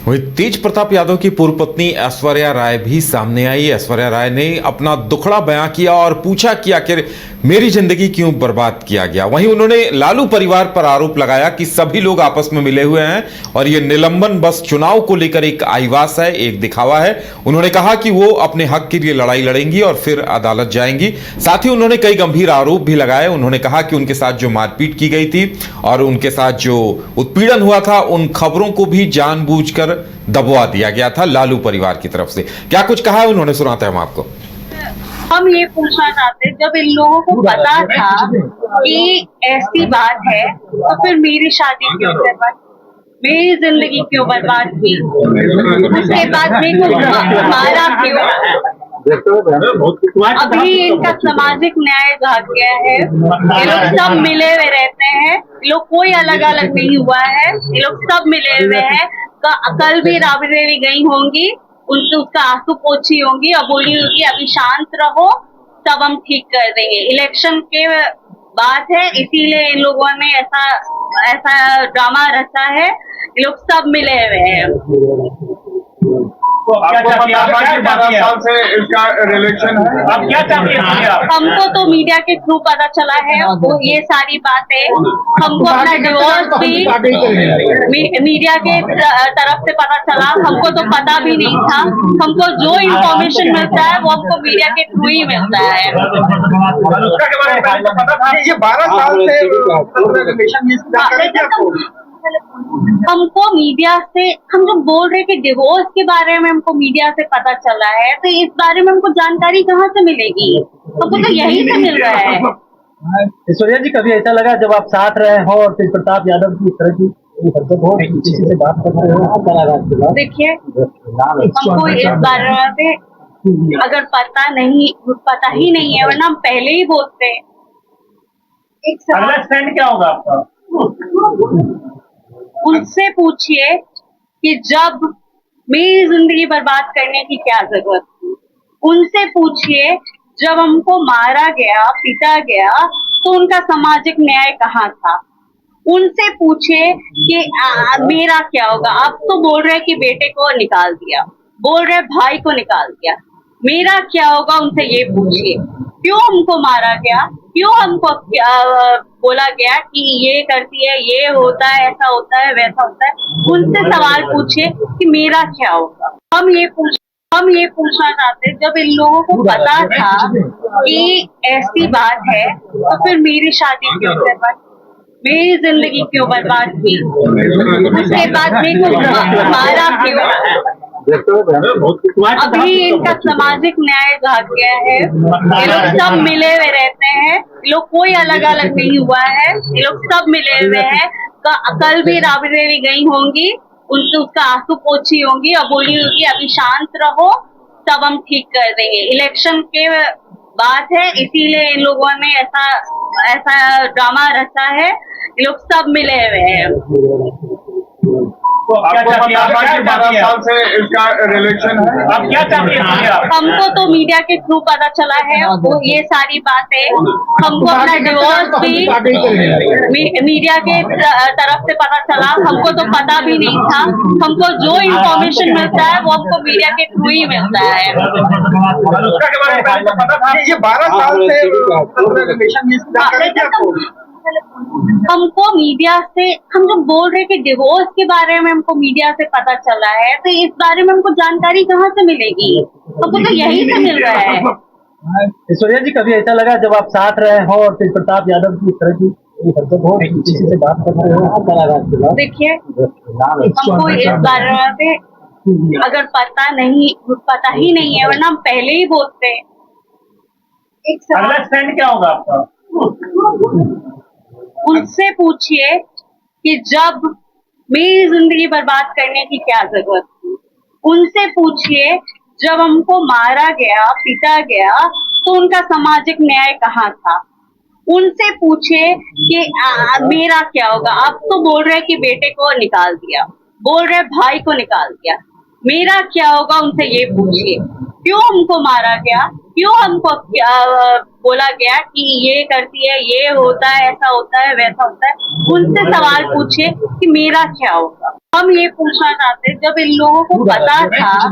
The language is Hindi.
वहीं तेज प्रताप यादव की पूर्व पत्नी ऐश्वर्या राय भी सामने आई। ऐश्वर्या राय ने अपना दुखड़ा बयां किया और पूछा कि आखिर मेरी जिंदगी क्यों बर्बाद किया गया। वहीं उन्होंने लालू परिवार पर आरोप लगाया कि सभी लोग आपस में मिले हुए हैं और ये निलंबन बस चुनाव को लेकर एक आईवास है, एक दिखावा है। उन्होंने कहा कि वो अपने हक के लिए लड़ाई लड़ेंगी और फिर अदालत जाएंगी। साथ ही उन्होंने कई गंभीर आरोप भी लगाए। उन्होंने कहा कि उनके साथ जो मारपीट की गई थी और उनके साथ जो उत्पीड़न हुआ था, उन खबरों को भी जानबूझकर दबवा दिया गया था लालू परिवार की तरफ से। क्या कुछ कहा है उन्होंने, सुनाते हैं हम आपको। हम ये पूछना चाहते हैं, जब इन लोगों को पता था कि ऐसी बात है तो फिर मेरी शादी क्यों बर्बाद, मेरी जिंदगी क्यों बर्बाद हुई, उसके बाद मेरे को मारा क्यों। अभी इनका सामाजिक न्याय भाग गया है। ये लोग सब मिले हुए रहते हैं, ये लोग कोई अलग अलग नहीं हुआ है, ये लोग सब मिले हुए हैं। कल भी राबड़ी देवी गई होंगी, उनसे उसका आंसू पोछी होंगी और बोली होगी अभी शांत रहो, तब हम ठीक कर देंगे। इलेक्शन के बात है, इसीलिए इन लोगों ने ऐसा ड्रामा रचा है। ये लोग सब मिले हुए हैं। तो आपको पता है कि 12 साल से इसका रिलेशन है, आप क्या चाहते हैं? हमको तो मीडिया के थ्रू पता चला है वो ये सारी बातें। हमको अपना डिवोर्स भी मीडिया के तरफ से पता चला, हमको तो पता भी नहीं था। हमको जो इन्फॉर्मेशन मिलता है वो हमको मीडिया के थ्रू ही मिलता है। ये 12 साल से रिलेशन हमको मीडिया से, हम जब बोल रहे कि डिवोर्स के बारे में हमको मीडिया से पता चला है, तो इस बारे में हमको जानकारी कहाँ से मिलेगी? हमको तो यहीं से मिल रहा है। ऐश्वर्या जी, कभी ऐसा लगा जब आप साथ रहे हो और तेज प्रताप यादव की इस तरह की हरकत हो, किसी से बात कर रहे हो? देखिए, हमको इस बारे में अगर पता ही नहीं है, वरना हम पहले ही बोलते हैं। अगला स्टैंड क्या होगा आपका? उनसे पूछिए कि जब मेरी जिंदगी बर्बाद करने की क्या जरूरत थी। उनसे पूछिए जब हमको मारा गया, पीटा गया, तो उनका सामाजिक न्याय कहाँ था। उनसे पूछिए कि मेरा क्या होगा। आप तो बोल रहे कि बेटे को निकाल दिया, बोल रहे भाई को निकाल दिया, मेरा क्या होगा? उनसे ये पूछिए क्यों हमको मारा गया, क्यों हमको बोला गया कि ये करती है, ये होता है, ऐसा होता है, वैसा होता है। उनसे सवाल पूछिए कि मेरा क्या होगा। हम ये पूछना चाहते हैं, जब इन लोगों को पता था कि ऐसी बात है तो फिर मेरी शादी क्यों बर्बाद, मेरी जिंदगी क्यों बर्बाद हुई, उसके बाद मेरे को मारा क्यों। अभी इनका सामाजिक न्याय भाग गया है। ये लोग सब मिले हुए रहते हैं, ये लोग कोई अलग अलग नहीं हुआ है, ये लोग सब मिले हुए हैं। कल भी राबड़ी देवी गई होंगी, उनसे उसका आंसू पोछी होंगी और बोली होगी अभी शांत रहो, तब हम ठीक कर देंगे। इलेक्शन के बात है, इसीलिए इन लोगों ने ऐसा ड्रामा रचा है। ये लोग सब मिले हुए हैं। तो आपको पता है कि 12 साल से इसका रिलेशन है, आप क्या चाहते हैं? हमको तो मीडिया के थ्रू पता चला है वो ये सारी बातें। हमको अपना डिवोर्स भी मीडिया के तरफ से पता चला, हमको तो पता भी नहीं था। हमको जो इन्फॉर्मेशन मिलता है वो हमको मीडिया के थ्रू ही मिलता है। ये 12 साल से रिलेशन हमको मीडिया से, हम जब बोल रहे कि डिवोर्स के बारे में हमको मीडिया से पता चला है, तो इस बारे में हमको जानकारी कहाँ से मिलेगी? हमको तो यहीं से मिल रहा है। ऐश्वर्या जी, कभी ऐसा लगा जब आप साथ रहे हो और तेज प्रताप यादव की इस तरह की हरकत हो, किसी से बात कर रहे हो? देखिए, हमको इस बारे में अगर पता ही नहीं है, वरना हम पहले ही बोलते हैं। अगला स्टैंड क्या होगा आपका? उनसे पूछिए कि जब मेरी जिंदगी बर्बाद करने की क्या जरूरत थी। उनसे पूछिए जब हमको मारा गया, पीटा गया, तो उनका सामाजिक न्याय कहाँ था। उनसे पूछिए कि मेरा क्या होगा। आप तो बोल रहे कि बेटे को निकाल दिया, बोल रहे भाई को निकाल दिया, मेरा क्या होगा? उनसे ये पूछिए क्यों हमको मारा गया, क्यों हमको बोला गया कि ये करती है, ये होता है, ऐसा होता है, वैसा होता है, उनसे सवाल पूछिए कि मेरा क्या होगा। हम ये पूछना चाहते हैं, जब इन लोगों को पता था